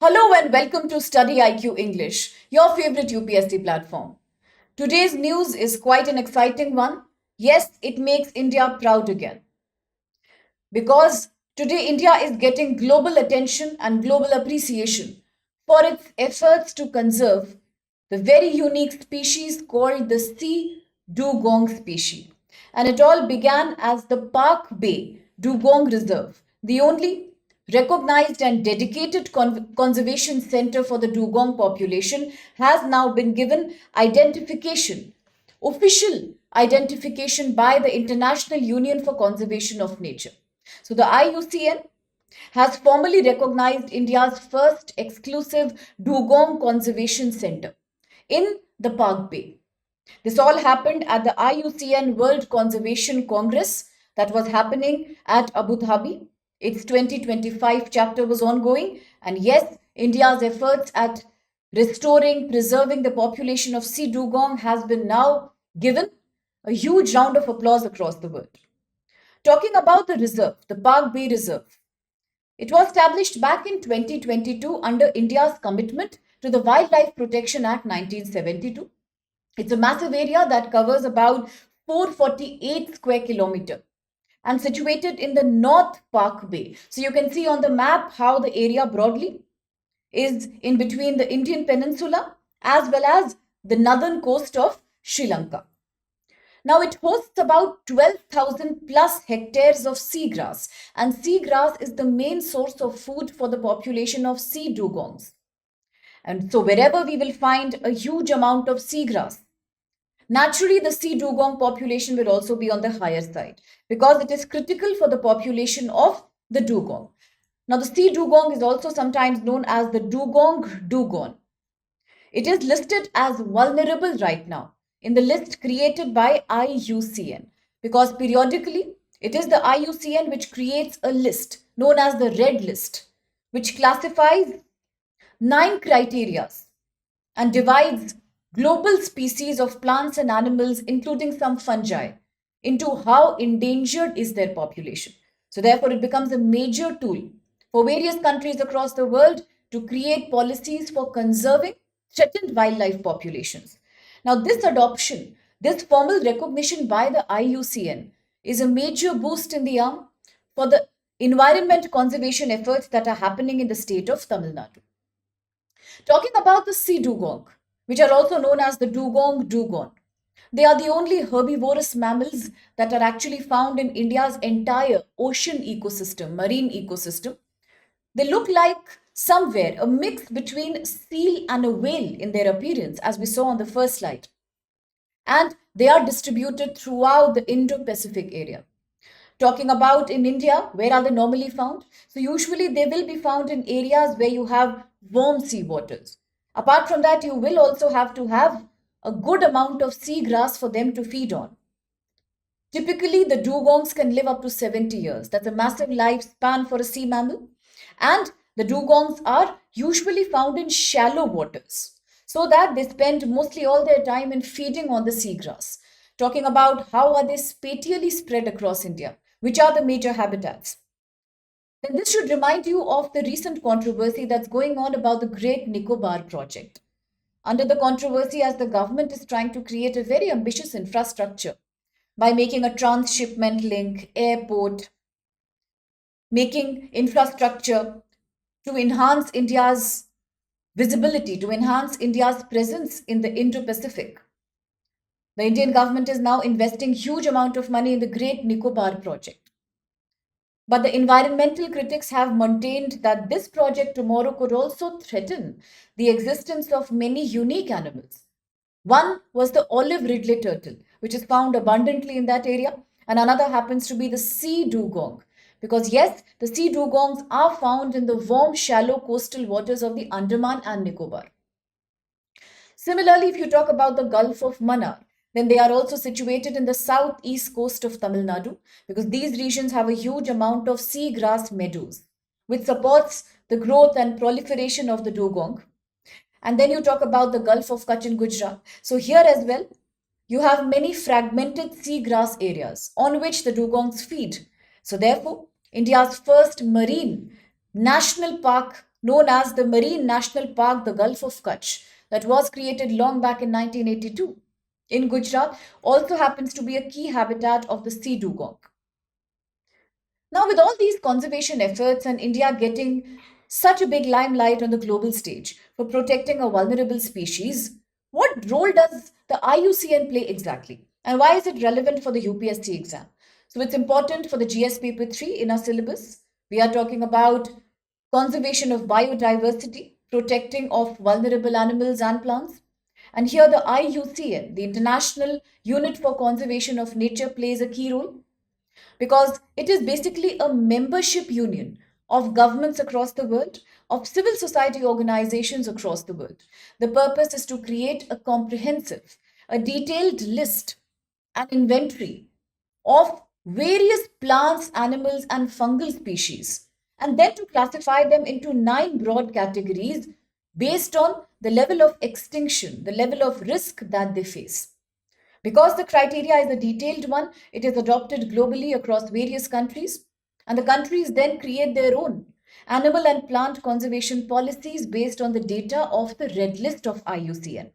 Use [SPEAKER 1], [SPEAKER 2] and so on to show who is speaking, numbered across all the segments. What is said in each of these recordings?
[SPEAKER 1] Hello and welcome to StudyIQ English, your favorite UPSC platform. Today's news is quite an exciting one. Yes, it makes India proud again. Because today India is getting global attention and global appreciation for its efforts to conserve the very unique species called the sea dugong species. And it all began as the Palk Bay Dugong Reserve, the only recognized and dedicated conservation center for the dugong population, has now been given identification, official identification by the International Union for Conservation of Nature. So the IUCN has formally recognized India's first exclusive dugong conservation center in the Palk Bay. This all happened at the IUCN World Conservation Congress that was happening at Abu Dhabi. Its 2025 chapter was ongoing, and yes, India's efforts at restoring, preserving the population of sea dugong has been now given a huge round of applause across the world. Talking about the reserve, the Palk Bay Reserve, it was established back in 2022 under India's commitment to the Wildlife Protection Act 1972. It's a massive area that covers about 448 square kilometer and situated in the North Palk Bay. So you can see on the map how the area broadly is in between the Indian peninsula as well as the northern coast of Sri Lanka. Now it hosts about 12,000 plus hectares of seagrass, and seagrass is the main source of food for the population of sea dugongs. And so wherever we will find a huge amount of seagrass, naturally the sea dugong population will also be on the higher side because it is critical for the population of the dugong. Now the sea dugong is also sometimes known as the dugong. It is listed as vulnerable right now in the list created by IUCN, because periodically it is the IUCN which creates a list known as the red list, which classifies 9 criteria and divides global species of plants and animals, including some fungi, into how endangered is their population. So therefore it becomes a major tool for various countries across the world to create policies for conserving threatened wildlife populations. Now, this adoption, this formal recognition by the IUCN is a major boost in the arm for the environment conservation efforts that are happening in the state of Tamil Nadu. Talking about the sea dugong, which are also known as the dugong. They are the only herbivorous mammals that are actually found in India's entire ocean ecosystem, marine ecosystem. They look like somewhere a mix between a seal and a whale in their appearance, as we saw on the first slide. And they are distributed throughout the Indo-Pacific area. Talking about in India, where are they normally found? So usually they will be found in areas where you have warm sea waters. Apart from that, you will also have to have a good amount of seagrass for them to feed on. Typically, the dugongs can live up to 70 years. That's a massive lifespan for a sea mammal. And the dugongs are usually found in shallow waters, so that they spend mostly all their time in feeding on the seagrass. Talking about how are they spatially spread across India, which are the major habitats. Then this should remind you of the recent controversy that's going on about the Great Nicobar project. Under the controversy, as the government is trying to create a very ambitious infrastructure by making a transshipment link, airport, making infrastructure to enhance India's visibility, to enhance India's presence in the Indo-Pacific. The Indian government is now investing huge amount of money in the Great Nicobar project. But the environmental critics have maintained that this project tomorrow could also threaten the existence of many unique animals. One was the olive ridley turtle, which is found abundantly in that area, and another happens to be the sea dugong. Because yes, the sea dugongs are found in the warm, shallow coastal waters of the Andaman and Nicobar. Similarly, if you talk about the Gulf of Mannar, then they are also situated in the southeast coast of Tamil Nadu, because these regions have a huge amount of seagrass meadows, which supports the growth and proliferation of the dugong. And then you talk about the Gulf of Kutch in Gujarat. So here as well, you have many fragmented seagrass areas on which the dugongs feed. So therefore, India's first marine national park known as the Marine National Park, the Gulf of Kutch, that was created long back in 1982 in Gujarat, also happens to be a key habitat of the sea dugong. Now, with all these conservation efforts and India getting such a big limelight on the global stage for protecting a vulnerable species, what role does the IUCN play exactly? And why is it relevant for the UPSC exam? So, it's important for the GS paper 3 in our syllabus. We are talking about conservation of biodiversity, protecting of vulnerable animals and plants. And here, the IUCN, the International Unit for Conservation of Nature, plays a key role because it is basically a membership union of governments across the world, of civil society organizations across the world. The purpose is to create a comprehensive, a detailed list, an inventory of various plants, animals, and fungal species, and then to classify them into 9 broad categories based on the level of extinction, the level of risk that they face. Because the criteria is a detailed one, it is adopted globally across various countries, and the countries then create their own animal and plant conservation policies based on the data of the red list of IUCN.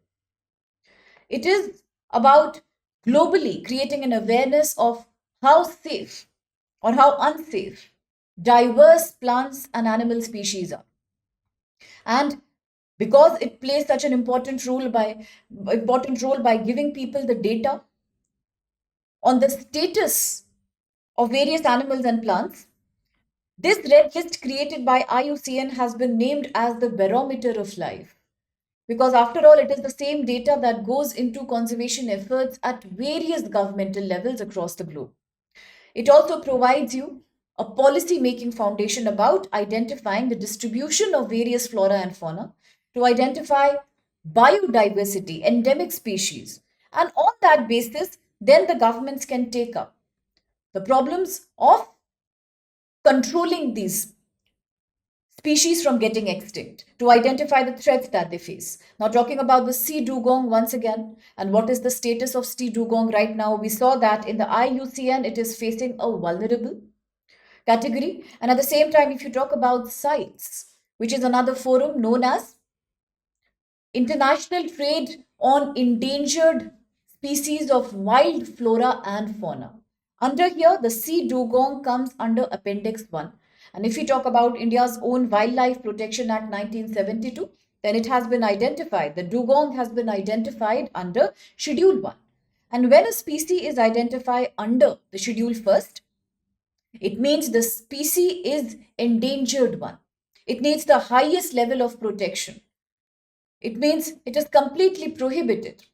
[SPEAKER 1] It is about globally creating an awareness of how safe or how unsafe diverse plants and animal species are. And because it plays such an important role by giving people the data on the status of various animals and plants, this red list created by IUCN has been named as the barometer of life. Because after all, it is the same data that goes into conservation efforts at various governmental levels across the globe. It also provides you a policy making foundation about identifying the distribution of various flora and fauna, to identify biodiversity, endemic species. And on that basis, then the governments can take up the problems of controlling these species from getting extinct, to identify the threats that they face. Now, talking about the sea dugong once again, and what is the status of sea dugong right now? We saw that in the IUCN, it is facing a vulnerable category. And at the same time, if you talk about CITES, which is another forum known as International Trade on Endangered Species of Wild Flora and Fauna. Under here, the sea dugong comes under Appendix 1. And if we talk about India's own Wildlife Protection Act 1972, then it has been identified, the dugong has been identified under Schedule 1. And when a species is identified under the Schedule first, it means the species is endangered one. It needs the highest level of protection. It means it is completely prohibited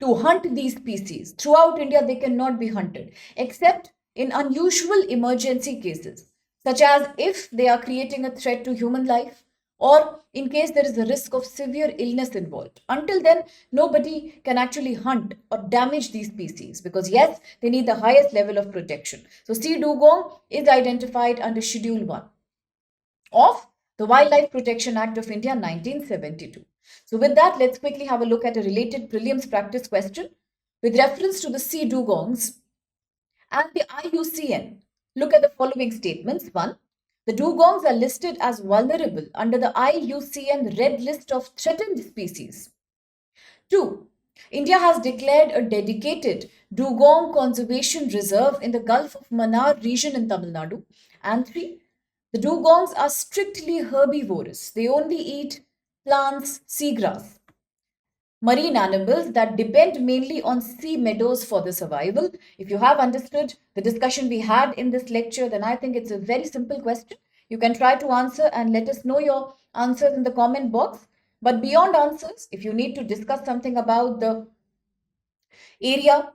[SPEAKER 1] to hunt these species. Throughout India, they cannot be hunted, except in unusual emergency cases, such as if they are creating a threat to human life, or in case there is a risk of severe illness involved. Until then, nobody can actually hunt or damage these species because, yes, they need the highest level of protection. So, sea dugong is identified under Schedule 1 of the Wildlife Protection Act of India 1972. So with that, let's quickly have a look at a related prelims practice question with reference to the sea dugongs and the IUCN. Look at the following statements. 1. The dugongs are listed as vulnerable under the IUCN Red List of Threatened Species. 2. India has declared a dedicated dugong conservation reserve in the Gulf of Mannar region in Tamil Nadu. And 3. The dugongs are strictly herbivorous. They only eat plants, seagrass, marine animals that depend mainly on sea meadows for their survival. If you have understood the discussion we had in this lecture, then I think it's a very simple question. You can try to answer and let us know your answers in the comment box. But beyond answers, if you need to discuss something about the area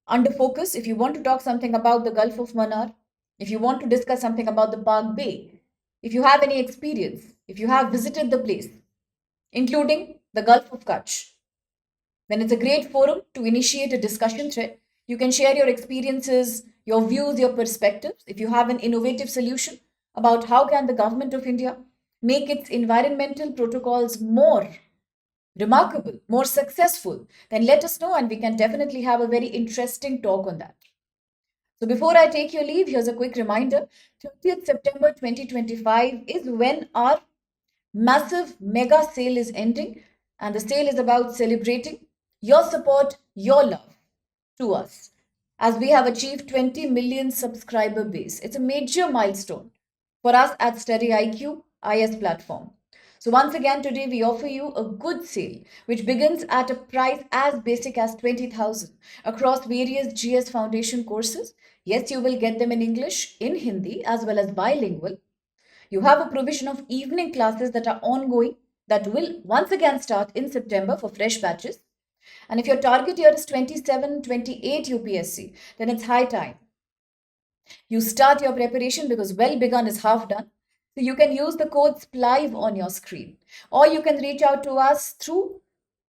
[SPEAKER 1] under focus, if you want to talk something about the Gulf of Mannar, if you want to discuss something about the Palk Bay, if you have any experience, if you have visited the place, including the Gulf of Kutch, then it's a great forum to initiate a discussion thread. You can share your experiences, your views, your perspectives. If you have an innovative solution about how can the government of India make its environmental protocols more remarkable, more successful, then let us know and we can definitely have a very interesting talk on that. So before I take your leave, here's a quick reminder. 30th September 2025 is when our massive mega sale is ending, and the sale is about celebrating your support, your love to us. As we have achieved 20 million subscriber base, it's a major milestone for us at StudyIQ IAS platform. So once again today we offer you a good sale which begins at a price as basic as 20,000 across various GS foundation courses. Yes, you will get them in English, in Hindi as well as bilingual. You have a provision of evening classes that are ongoing that will once again start in September for fresh batches. And if your target year is 27, 28 UPSC, then it's high time. You start your preparation because well begun is half done. So you can use the codes live on your screen, or you can reach out to us through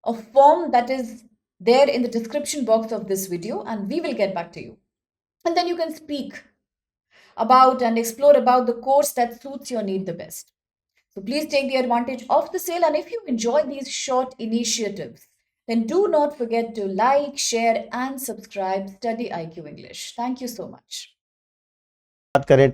[SPEAKER 1] a form that is there in the description box of this video, and we will get back to you. And then you can speak about and explore about the course that suits your need the best. So please take the advantage of the sale. And if you enjoy these short initiatives, then do not forget to like, share, and subscribe Study IQ English. Thank you so much.
[SPEAKER 2] बात करें